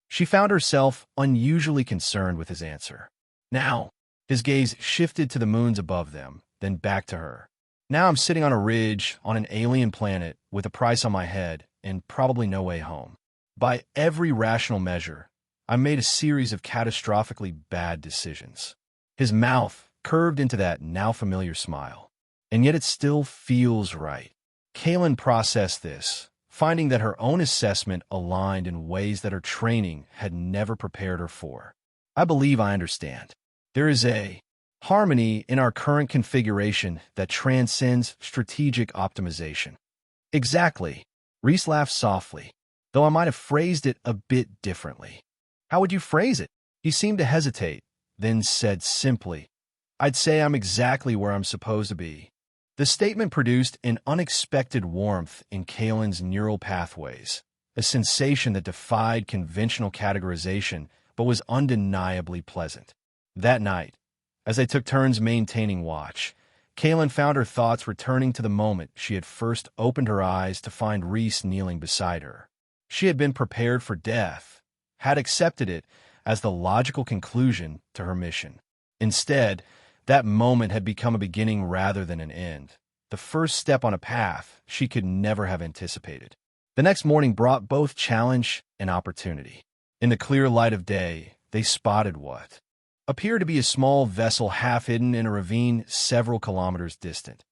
[SPEAKER 1] she found herself unusually concerned with his answer. "Now," his gaze shifted to the moons above them, then back to her. "Now I'm sitting on a ridge on an alien planet with a price on my head and probably no way home. By every rational measure, I made a series of catastrophically bad decisions." His mouth curved into that now familiar smile. "And yet it still feels right." Kalen processed this, finding that her own assessment aligned in ways that her training had never prepared her for. "I believe I understand. There is a harmony in our current configuration that transcends strategic optimization." "Exactly." Reese laughed softly, though I might have phrased it a bit differently. "How would you phrase it?" He seemed to hesitate, then said simply, "I'd say I'm exactly where I'm supposed to be." The statement produced an unexpected warmth in Kalen's neural pathways, a sensation that defied conventional categorization but was undeniably pleasant. That night, as they took turns maintaining watch, Kalen found her thoughts returning to the moment she had first opened her eyes to find Reese kneeling beside her. She had been prepared for death, had accepted it as the logical conclusion to her mission. Instead, that moment had become a beginning rather than an end, the first step on a path she could never have anticipated. The next morning brought both challenge and opportunity. In the clear light of day, they spotted what appeared to be a small vessel half hidden in a ravine several kilometers distant.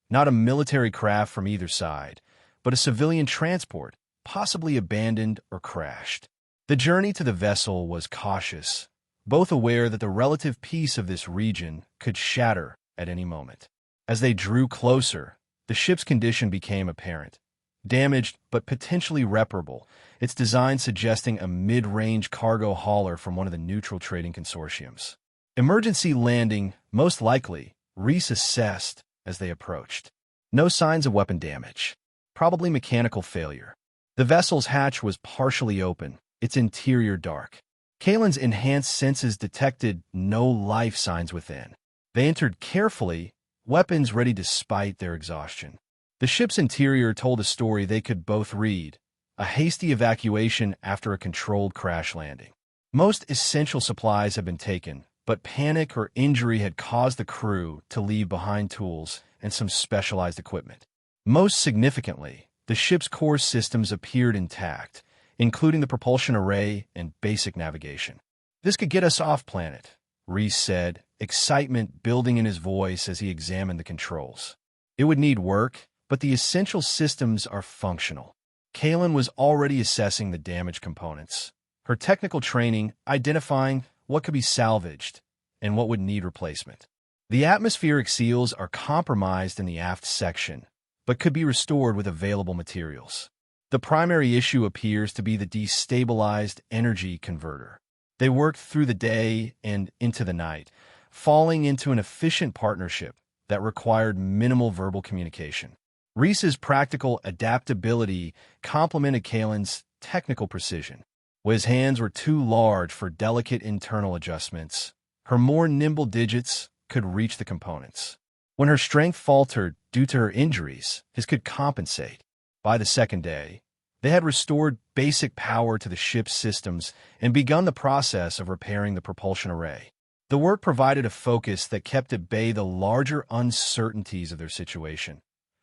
[SPEAKER 1] Not a military craft from either side, but a civilian transport, possibly abandoned or crashed. The journey to the vessel was cautious, both aware that the relative peace of this region could shatter at any moment. As they drew closer, the ship's condition became apparent. Damaged but potentially reparable, its design suggesting a mid-range cargo hauler from one of the neutral trading consortiums. Emergency landing, most likely, Reese assessed as they approached. No signs of weapon damage. Probably mechanical failure. The vessel's hatch was partially open, its interior dark. Kalen's enhanced senses detected no life signs within. They entered carefully, weapons ready despite their exhaustion. The ship's interior told a story they could both read, a hasty evacuation after a controlled crash landing. Most essential supplies had been taken, but panic or injury had caused the crew to leave behind tools and some specialized equipment. Most significantly, the ship's core systems appeared intact, including the propulsion array and basic navigation. "This could get us off planet," Reese said, excitement building in his voice as he examined the controls. It would need work, but the essential systems are functional. Kalen was already assessing the damaged components, her technical training identifying what could be salvaged and what would need replacement. The atmospheric seals are compromised in the aft section, but could be restored with available materials. The primary issue appears to be the destabilized energy converter. They worked through the day and into the night, falling into an efficient partnership that required minimal verbal communication. Reese's practical adaptability complemented Kalen's technical precision. When his hands were too large for delicate internal adjustments, her more nimble digits could reach the components. When her strength faltered due to her injuries, his could compensate. By the second day, they had restored basic power to the ship's systems and begun the process of repairing the propulsion array. The work provided a focus that kept at bay the larger uncertainties of their situation.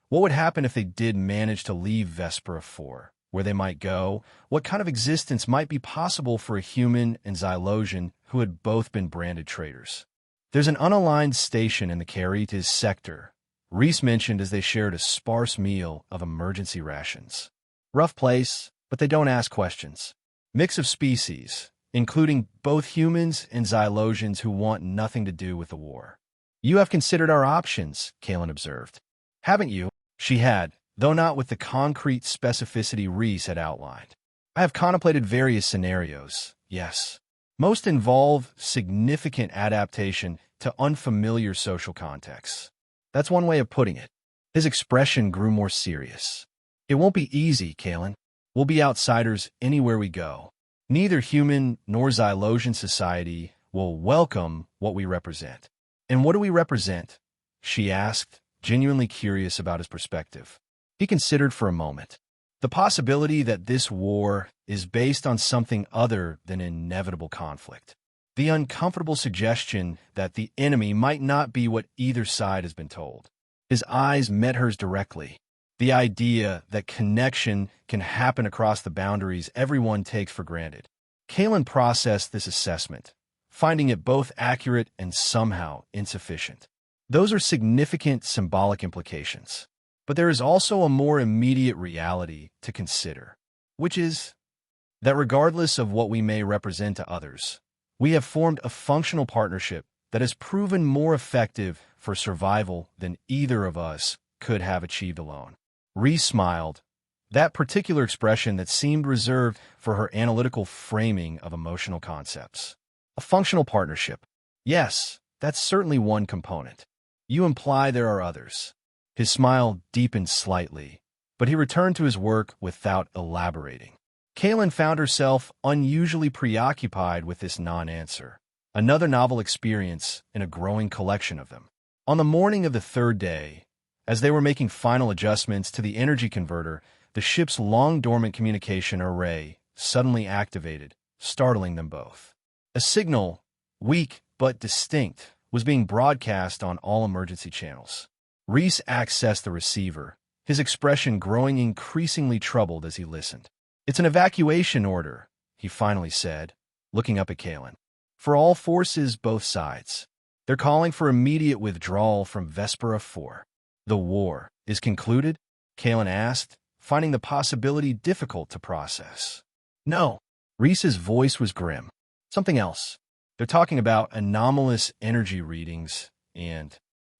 [SPEAKER 1] What would happen if they did manage to leave Vespera 4? Where they might go? What kind of existence might be possible for a human and Xylosian who had both been branded traitors? There's an unaligned station in the Caritas sector, Reese mentioned as they shared a sparse meal of emergency rations. Rough place, but they don't ask questions. Mix of species, including both humans and Xylosians who want nothing to do with the war. You have considered our options, Kalen observed. Haven't you? She had, though not with the concrete specificity Reese had outlined. I have contemplated various scenarios, yes. Most involve significant adaptation to unfamiliar social contexts. That's one way of putting it. His expression grew more serious. It won't be easy, Kalen. We'll be outsiders anywhere we go. Neither human nor Xylosian society will welcome what we represent. And what do we represent? She asked, genuinely curious about his perspective. He considered for a moment. The possibility that this war is based on something other than inevitable conflict. The uncomfortable suggestion that the enemy might not be what either side has been told. His eyes met hers directly. The idea that connection can happen across the boundaries everyone takes for granted. Kalen processed this assessment, finding it both accurate and somehow insufficient. Those are significant symbolic implications. But there is also a more immediate reality to consider, which is that regardless of what we may represent to others, we have formed a functional partnership that has proven more effective for survival than either of us could have achieved alone. Reese smiled, that particular expression that seemed reserved for her analytical framing of emotional concepts. A functional partnership. Yes, that's certainly one component. You imply there are others. His smile deepened slightly, but he returned to his work without elaborating. Kalen found herself unusually preoccupied with this non-answer, another novel experience in a growing collection of them. On the morning of the third day, as they were making final adjustments to the energy converter, the ship's long-dormant communication array suddenly activated, startling them both. A signal, weak but distinct, was being broadcast on all emergency channels. Reese accessed the receiver, his expression growing increasingly troubled as he listened. It's an evacuation order, he finally said, looking up at Kalen. For all forces, both sides. They're calling for immediate withdrawal from Vespera 4. The war is concluded? Kalen asked, finding the possibility difficult to process. No. Reese's voice was grim. Something else. They're talking about anomalous energy readings and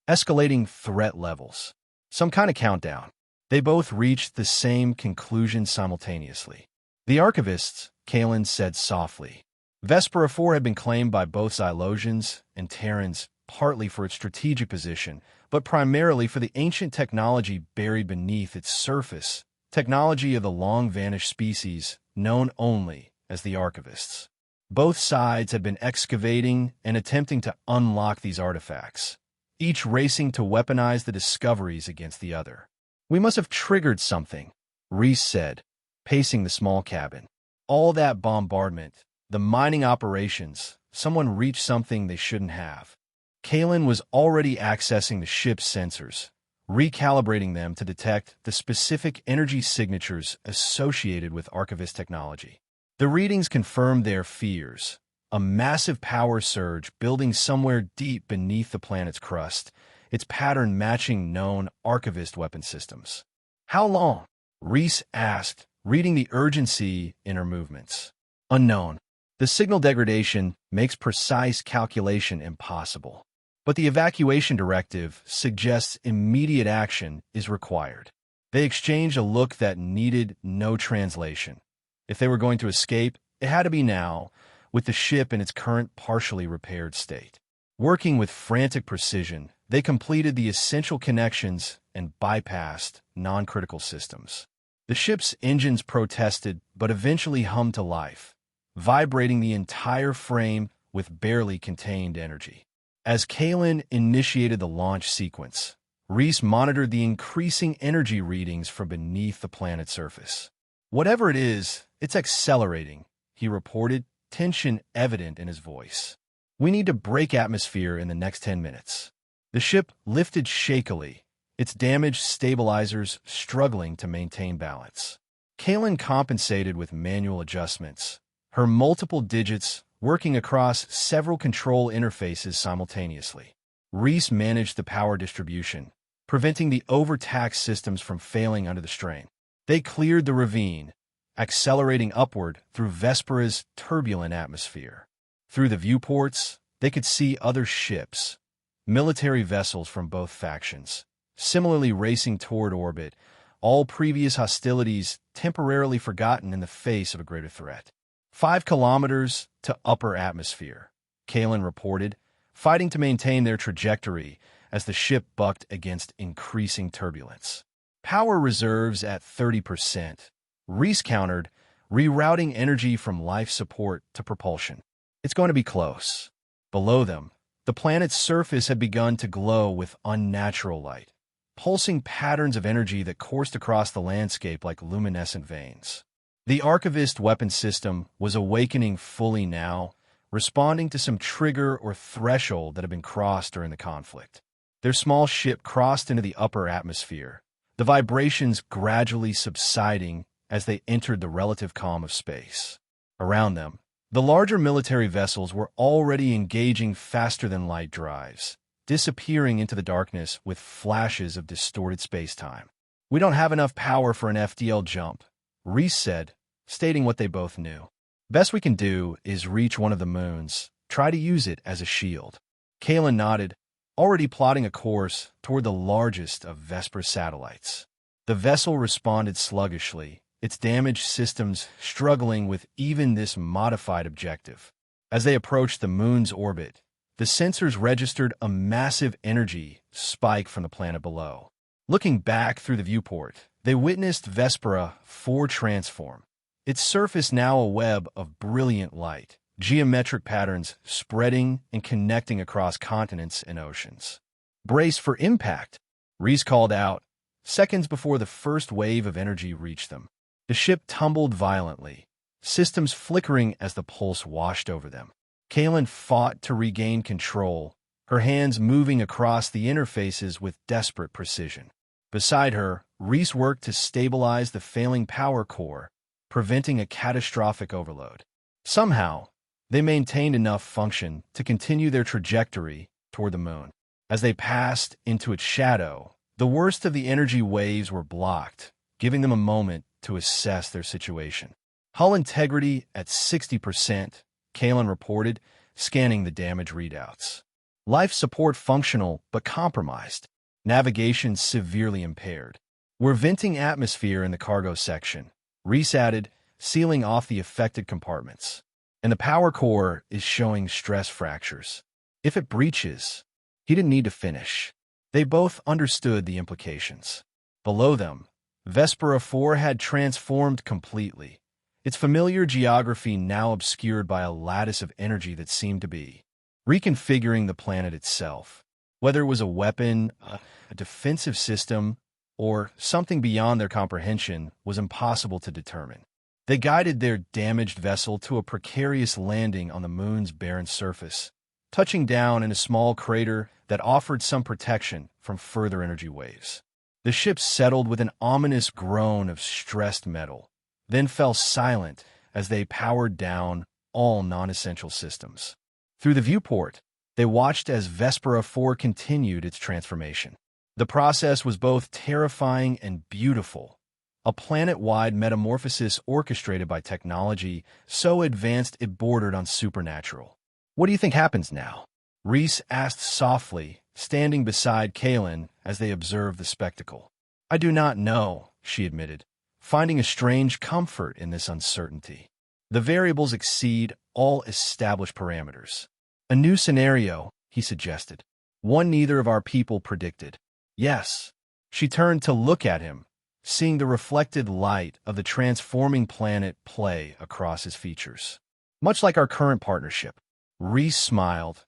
[SPEAKER 1] escalating threat levels. Some kind of countdown. They both reached the same conclusion simultaneously. The archivists, Kalen said softly. Vespera 4 had been claimed by both Xylosians and Terrans partly for its strategic position, but primarily for the ancient technology buried beneath its surface, technology of the long-vanished species known only as the archivists. Both sides had been excavating and attempting to unlock these artifacts, each racing to weaponize the discoveries against the other. We must have triggered something, Reese said, pacing the small cabin. All that bombardment, the mining operations, someone reached something they shouldn't have. Kalen was already accessing the ship's sensors, recalibrating them to detect the specific energy signatures associated with archivist technology. The readings confirmed their fears. a massive power surge building somewhere deep beneath the planet's crust, its pattern matching known archivist weapon systems. How long? Reese asked, reading the urgency in her movements. Unknown. The signal degradation makes precise calculation impossible. But the evacuation directive suggests immediate action is required. They exchanged a look that needed no translation. If they were going to escape, it had to be now, with the ship in its current partially repaired state. Working with frantic precision, they completed the essential connections and bypassed non-critical systems. The ship's engines protested but eventually hummed to life, vibrating the entire frame with barely contained energy. As Kalen initiated the launch sequence, Reese monitored the increasing energy readings from beneath the planet's surface. "Whatever it is, it's accelerating," he reported, tension evident in his voice. "We need to break atmosphere in the next 10 minutes." The ship lifted shakily, its damaged stabilizers struggling to maintain balance. Kalen compensated with manual adjustments, her multiple digits working across several control interfaces simultaneously. Reese managed the power distribution, preventing the overtaxed systems from failing under the strain. They cleared the ravine, accelerating upward through Vespera's turbulent atmosphere. Through the viewports, they could see other ships, military vessels from both factions, similarly racing toward orbit, all previous hostilities temporarily forgotten in the face of a greater threat. 5 kilometers to upper atmosphere, Kalen reported, fighting to maintain their trajectory as the ship bucked against increasing turbulence. "Power reserves at 30%, Reese countered, rerouting energy from life support to propulsion. "It's going to be close." Below them, the planet's surface had begun to glow with unnatural light, pulsing patterns of energy that coursed across the landscape like luminescent veins. The archivist weapon system was awakening fully now, responding to some trigger or threshold that had been crossed during the conflict. Their small ship crossed into the upper atmosphere, the vibrations gradually subsiding as they entered the relative calm of space. Around them, the larger military vessels were already engaging faster-than-light drives, disappearing into the darkness with flashes of distorted space-time. "We don't have enough power for an FDL jump," Reese said, stating what they both knew. "Best we can do is reach one of the moons, try to use it as a shield." Kalen nodded, already plotting a course toward the largest of Vesper's satellites. The vessel responded sluggishly, its damaged systems struggling with even this modified objective. As they approached the moon's orbit, the sensors registered a massive energy spike from the planet below. Looking back through the viewport, they witnessed Vespera 4 transform, its surface now a web of brilliant light, geometric patterns spreading and connecting across continents and oceans. "Brace for impact," Reese called out, seconds before the first wave of energy reached them. The ship tumbled violently, systems flickering as the pulse washed over them. Kalen fought to regain control, her hands moving across the interfaces with desperate precision. Beside her, Reese worked to stabilize the failing power core, preventing a catastrophic overload. Somehow, they maintained enough function to continue their trajectory toward the moon. As they passed into its shadow, the worst of the energy waves were blocked, giving them a moment to assess their situation. "Hull integrity at 60%, Kalen reported, scanning the damage readouts. "Life support functional but compromised. Navigation severely impaired. We're venting atmosphere in the cargo section," Reese added, sealing off the affected compartments. "And the power core is showing stress fractures. If it breaches..." He didn't need to finish. They both understood the implications. Below them, Vespera 4 had transformed completely, its familiar geography now obscured by a lattice of energy that seemed to be reconfiguring the planet itself. Whether it was a weapon, a defensive system, or something beyond their comprehension was impossible to determine. They guided their damaged vessel to a precarious landing on the moon's barren surface, touching down in a small crater that offered some protection from further energy waves. The ship settled with an ominous groan of stressed metal, then fell silent as they powered down, all non-essential systems. Through the viewport, they watched as Vespera 4 continued its transformation. The process was both terrifying and beautiful, a planet-wide metamorphosis orchestrated by technology so advanced it bordered on supernatural. "What do you think happens now?" Reese asked softly, standing beside Kalen as they observed the spectacle. "I do not know," she admitted, finding a strange comfort in this uncertainty. "The variables exceed all established parameters." "A new scenario," he suggested. "One neither of our people predicted." "Yes." She turned to look at him, seeing the reflected light of the transforming planet play across his features. "Much like our current partnership." Reese smiled,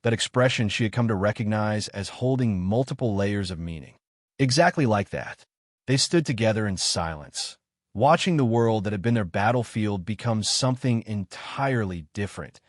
[SPEAKER 1] that expression she had come to recognize as holding multiple layers of meaning. Exactly like that. They stood together in silence, watching the world that had been their battlefield become something entirely different,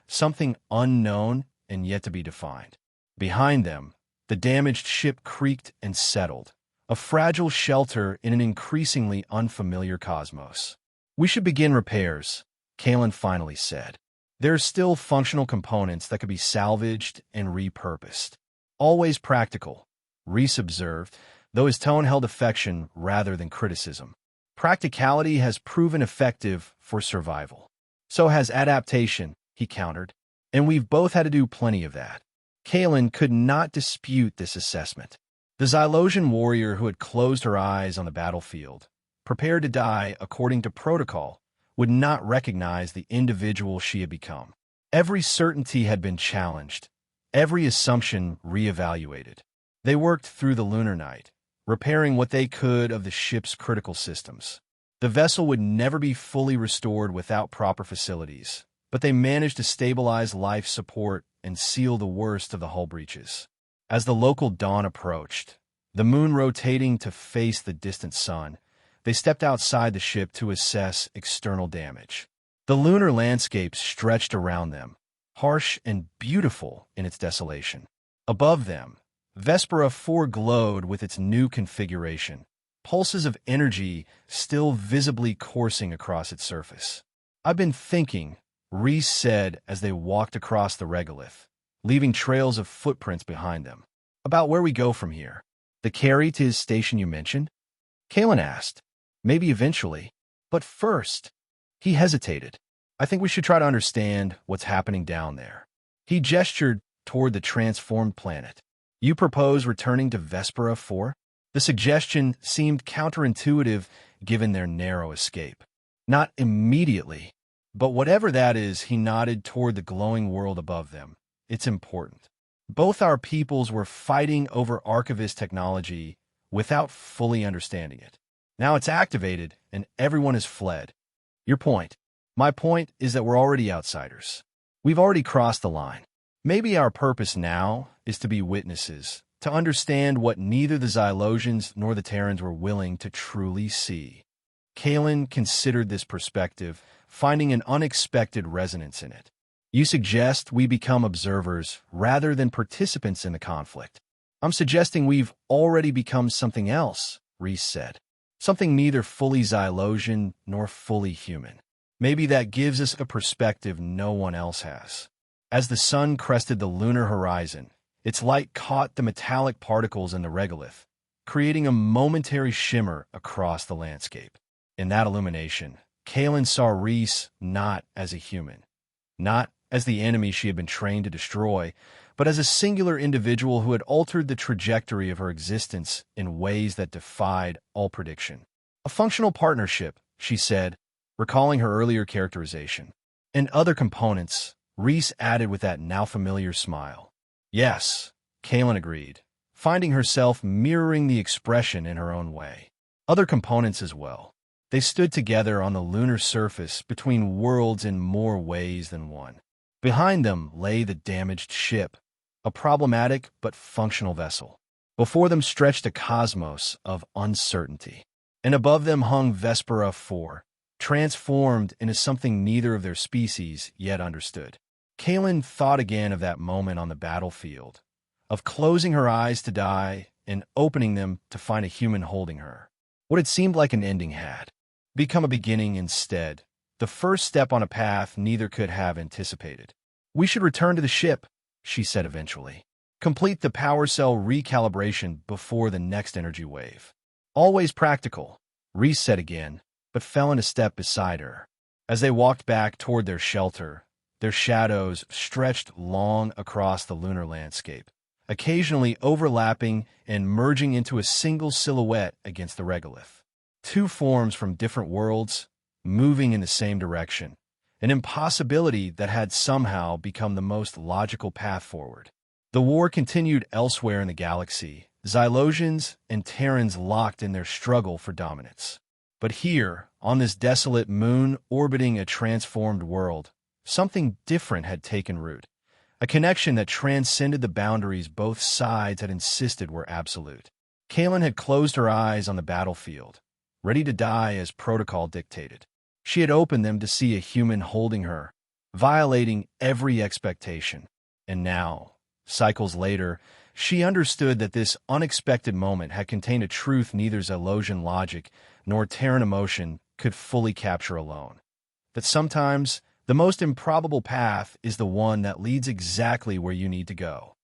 [SPEAKER 1] something unknown and yet to be defined. Behind them, the damaged ship creaked and settled, a fragile shelter in an increasingly unfamiliar cosmos. "We should begin repairs," Kalen finally said. "There are still functional components that could be salvaged and repurposed." "Always practical," Reese observed, though his tone held affection rather than criticism. "Practicality has proven effective for survival. So has adaptation," he countered. "And we've both had to do plenty of that." Kalen could not dispute this assessment. The Xylosian warrior who had closed her eyes on the battlefield, prepared to die according to protocol, would not recognize the individual she had become. Every certainty had been challenged, every assumption reevaluated. They worked through the lunar night, repairing what they could of the ship's critical systems. The vessel would never be fully restored without proper facilities, but they managed to stabilize life support and seal the worst of the hull breaches. As the local dawn approached, the moon rotating to face the distant sun, they stepped outside the ship to assess external damage. The lunar landscape stretched around them, harsh and beautiful in its desolation. Above them, Vespera 4 glowed with its new configuration, pulses of energy still visibly coursing across its surface. "I've been thinking," Reese said as they walked across the regolith, leaving trails of footprints behind them, "about where we go from here." "The carry to his station you mentioned?" Kalen asked. "Maybe eventually. But first," he hesitated. "I think we should try to understand what's happening down there." He gestured toward the transformed planet. "You propose returning to Vespera 4? The suggestion seemed counterintuitive given their narrow escape. "Not immediately. But whatever that is," he nodded toward the glowing world above them. "It's important. Both our peoples were fighting over archivist technology without fully understanding it. Now it's activated, and everyone has fled." "Your point." "My point is that we're already outsiders. We've already crossed the line. Maybe our purpose now is to be witnesses, to understand what neither the Xylosians nor the Terrans were willing to truly see." Kalen considered this perspective, finding an unexpected resonance in it. "You suggest we become observers rather than participants in the conflict." "I'm suggesting we've already become something else," Reese said. "Something neither fully Xylosian nor fully human. Maybe that gives us a perspective no one else has." As the sun crested the lunar horizon, its light caught the metallic particles in the regolith, creating a momentary shimmer across the landscape. In that illumination, Kalen saw Reese not as a human, not as the enemy she had been trained to destroy, but as a singular individual who had altered the trajectory of her existence in ways that defied all prediction. "A functional partnership," she said, recalling her earlier characterization. "And other components," Reese added with that now familiar smile. "Yes," Kalen agreed, finding herself mirroring the expression in her own way. "Other components as well." They stood together on the lunar surface between worlds in more ways than one. Behind them lay the damaged ship, a problematic but functional vessel. Before them stretched a cosmos of uncertainty. And above them hung Vespera 4, transformed into something neither of their species yet understood. Kalen thought again of that moment on the battlefield, of closing her eyes to die and opening them to find a human holding her. What had seemed like an ending had become a beginning instead, the first step on a path neither could have anticipated. "We should return to the ship," she said eventually. "Complete the power cell recalibration before the next energy wave." "Always practical," Reese said again, but fell in a step beside her. As they walked back toward their shelter, their shadows stretched long across the lunar landscape, occasionally overlapping and merging into a single silhouette against the regolith. Two forms from different worlds, moving in the same direction, an impossibility that had somehow become the most logical path forward. The war continued elsewhere in the galaxy, Xylosians and Terrans locked in their struggle for dominance. But here, on this desolate moon orbiting a transformed world, something different had taken root, a connection that transcended the boundaries both sides had insisted were absolute. Kaylin had closed her eyes on the battlefield, ready to die as protocol dictated. She had opened them to see a human holding her, violating every expectation. And now, cycles later, she understood that this unexpected moment had contained a truth neither Xylosian logic nor Terran emotion could fully capture alone. That sometimes, the most improbable path is the one that leads exactly where you need to go.